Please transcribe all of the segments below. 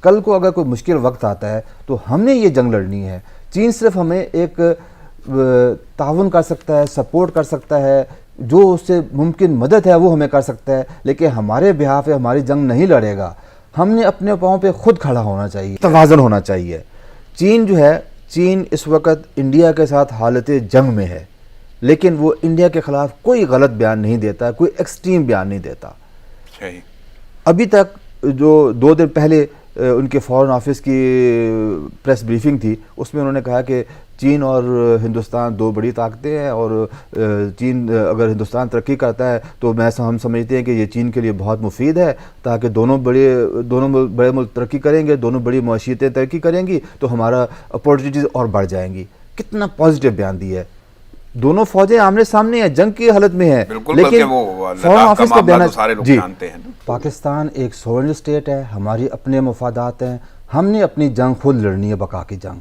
کل کو اگر کوئی مشکل وقت آتا ہے تو ہم نے یہ جنگ لڑنی ہے. چین صرف ہمیں ایک تعاون کر سکتا ہے, سپورٹ کر سکتا ہے, جو اس سے ممکن مدد ہے وہ ہمیں کر سکتا ہے, لیکن ہمارے بہاف پہ ہماری جنگ نہیں لڑے گا. ہم نے اپنے پاؤں پہ خود کھڑا ہونا چاہیے, توازن ہونا چاہیے. چین جو ہے, چین اس وقت انڈیا کے ساتھ حالت جنگ میں ہے, لیکن وہ انڈیا کے خلاف کوئی غلط بیان نہیں دیتا, کوئی ایکسٹریم بیان نہیں دیتا. ابھی تک جو 2 دن پہلے ان کے فارن آفس کی پریس بریفنگ تھی, اس میں انہوں نے کہا کہ چین اور ہندوستان 2 بڑی طاقتیں ہیں, اور چین اگر ہندوستان ترقی کرتا ہے تو ہم سمجھتے ہیں کہ یہ چین کے لیے بہت مفید ہے, تاکہ دونوں بڑے ملک ترقی کریں گے, دونوں بڑی معیشتیں ترقی کریں گی تو ہمارا اپورچونیٹیز اور بڑھ جائیں گی. کتنا پازیٹیو بیان دیا ہے. دونوں فوجیں آمنے سامنے ہیں, جنگ کی حالت میں ہیں, لیکن فارن آفس کا بیان جی, پاکستان ایک سورن اسٹیٹ ہے, ہماری اپنے مفادات ہیں, ہم نے اپنی جنگ خود لڑنی ہے, بقا کی جنگ.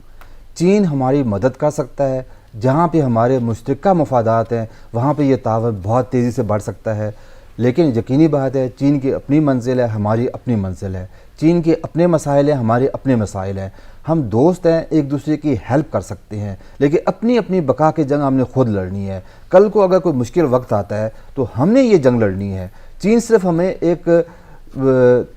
چین ہماری مدد کر سکتا ہے, جہاں پہ ہمارے مشترکہ مفادات ہیں وہاں پہ یہ تعاون بہت تیزی سے بڑھ سکتا ہے, لیکن یقینی بات ہے چین کی اپنی منزل ہے, ہماری اپنی منزل ہے. چین کے اپنے مسائل ہیں, ہمارے اپنے مسائل ہیں. ہم دوست ہیں, ایک دوسرے کی ہیلپ کر سکتے ہیں, لیکن اپنی اپنی بقا کی جنگ ہم نے خود لڑنی ہے. کل کو اگر کوئی مشکل وقت آتا ہے تو ہم نے یہ جنگ لڑنی ہے. چین صرف ہمیں ایک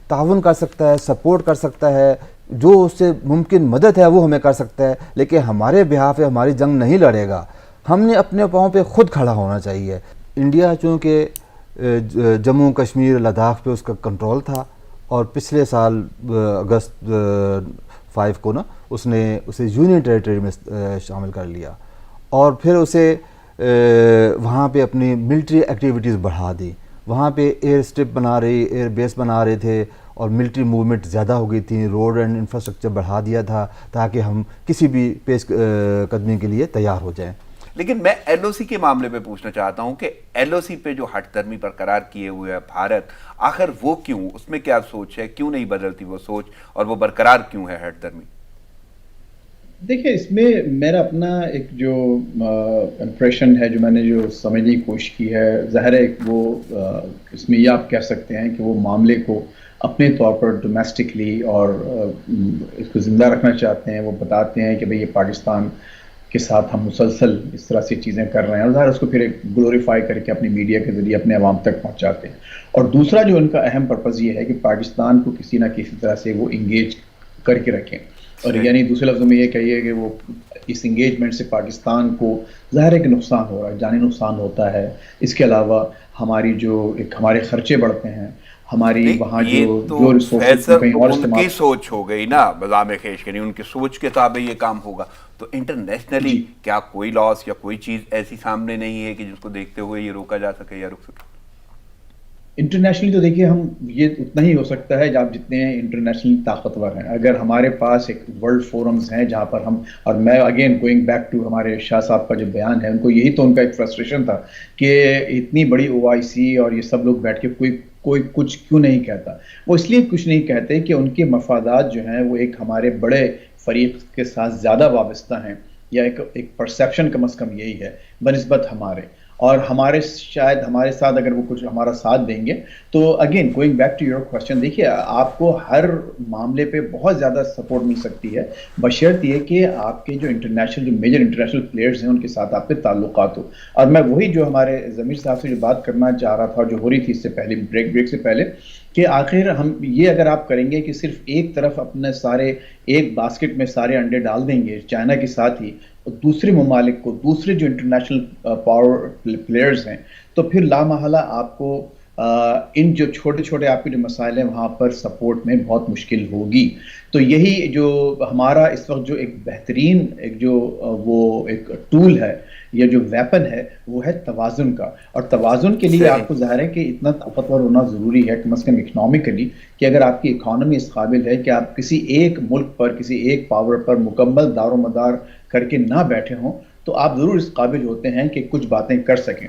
تعاون کر سکتا ہے, سپورٹ کر سکتا ہے, جو اس سے ممکن مدد ہے وہ ہمیں کر سکتا ہے, لیکن ہمارے بہاف پہ ہماری جنگ نہیں لڑے گا. ہم نے اپنے پاؤں پہ خود کھڑا ہونا چاہیے. انڈیا چونکہ جموں کشمیر لداخ پہ اس کا کنٹرول تھا, اور پچھلے سال اگست 5 کو نا اس نے اسے یونین ٹیریٹری میں شامل کر لیا, اور پھر اسے وہاں پہ اپنی ملٹری ایکٹیویٹیز بڑھا دی. وہاں پہ ایئر اسٹرپ ایئر بیس بنا رہے تھے, اور ملٹری موومنٹ زیادہ ہو گئی تھی, روڈ اینڈ انفراسٹرکچر بڑھا دیا تھا تاکہ ہم کسی بھی پیش قدمی کے لیے تیار ہو جائیں. لیکن میں ایل او سی کے معاملے پہ پوچھنا چاہتا ہوں کہ ایل او سی پہ جو ہٹ درمی برقرار کیے ہوئے ہے بھارت, آخر وہ کیوں, اس میں کیا سوچ ہے, کیوں نہیں بدلتی وہ سوچ, اور وہ برقرار کیوں ہے ہٹ درمی؟ دیکھیں, اس میں میرا اپنا ایک جو امپریشن ہے, جو میں نے جو سمجھنے کی کوشش کی ہے, ظاہر ہے وہ اس میں یہ آپ کہہ سکتے ہیں کہ وہ معاملے کو اپنے طور پر ڈومیسٹکلی اور اس کو زندہ رکھنا چاہتے ہیں. وہ بتاتے ہیں کہ بھئی یہ پاکستان کے ساتھ ہم مسلسل اس طرح سے چیزیں کر رہے ہیں, اور ظاہر اس کو پھر ایک گلوریفائی کر کے اپنی میڈیا کے ذریعے اپنے عوام تک پہنچاتے ہیں. اور دوسرا جو ان کا اہم پرپز یہ ہے کہ پاکستان کو کسی نہ کسی طرح سے وہ انگیج کر کے رکھیں, اور یعنی دوسرے لفظوں میں یہ کہیے کہ وہ اس انگیجمنٹ سے پاکستان کو ظاہر ہے کہ نقصان ہو رہا ہے, جانی نقصان ہوتا ہے. اس کے علاوہ ہماری جو ایک ہمارے خرچے بڑھتے ہیں, ہماری وہاں جو ریسورسز کہیں اور ان کی سوچ ہو گئی نا بذام خیش, یعنی ان کی سوچ کے تابع یہ کام ہوگا. تو انٹرنیشنلی کیا کوئی لاس یا کوئی چیز ایسی سامنے نہیں ہے کہ جس کو دیکھتے ہوئے یہ روکا جا سکے یا رک سکے؟ انٹرنیشنلی تو دیکھیے, ہم یہ اتنا ہی ہو سکتا ہے جب جتنے انٹرنیشنلی طاقتور ہیں. اگر ہمارے پاس ایک ورلڈ فورمز ہیں جہاں پر ہم, اور میں اگین گوئنگ بیک ٹو ہمارے شاہ صاحب کا جو بیان ہے, ان کو یہی تو ان کا ایک فرسٹریشن تھا کہ اتنی بڑی OIC اور یہ سب لوگ بیٹھ کے کوئی کچھ کیوں نہیں کہتا. وہ اس لیے کچھ نہیں کہتے کہ ان کے مفادات جو ہیں وہ ایک ہمارے بڑے فریق کے ساتھ زیادہ وابستہ ہیں, یا ایک پرسیپشن کم از کم یہی ہے بنسبت ہمارے, اور ہمارے شاید ہمارے ساتھ اگر وہ کچھ ہمارا ساتھ دیں گے تو again going back to your question, دیکھیے آپ کو ہر معاملے پہ بہت زیادہ سپورٹ مل سکتی ہے بشرط یہ کہ آپ کے جو انٹرنیشنل جو میجر انٹرنیشنل پلیئرز ہیں ان کے ساتھ آپ کے تعلقات ہو. اور میں وہی جو ہمارے ضمیر صاحب سے جو بات کرنا چاہ رہا تھا, جو ہو رہی تھی اس سے پہلے بریک سے پہلے, کہ آخر ہم یہ اگر آپ کریں گے کہ صرف ایک طرف اپنے سارے ایک باسکٹ میں سارے انڈے ڈال دیں گے چائنا کے ساتھ ہی, دوسرے ممالک کو, دوسرے جو انٹرنیشنل پاور پلیئرز ہیں, تو پھر لامحالہ آپ کو ان جو چھوٹے چھوٹے آپ کے جو مسائل ہیں وہاں پر سپورٹ میں بہت مشکل ہوگی. تو یہی جو ہمارا اس وقت جو ایک بہترین ایک جو وہ ایک ٹول ہے یا جو ویپن ہے وہ ہے توازن کا. اور توازن کے لیے آپ کو ظاہر ہے کہ اتنا طاقتور ہونا ضروری ہے کم از کم اکنامکلی, کہ اگر آپ کی اکانومی اس قابل ہے کہ آپ کسی ایک ملک پر, کسی ایک پاور پر مکمل دار و مدار کر کے نہ بیٹھے ہوں, تو آپ ضرور اس قابل ہوتے ہیں کہ کچھ باتیں کر سکیں.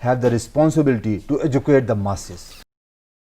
have the responsibility to educate the masses.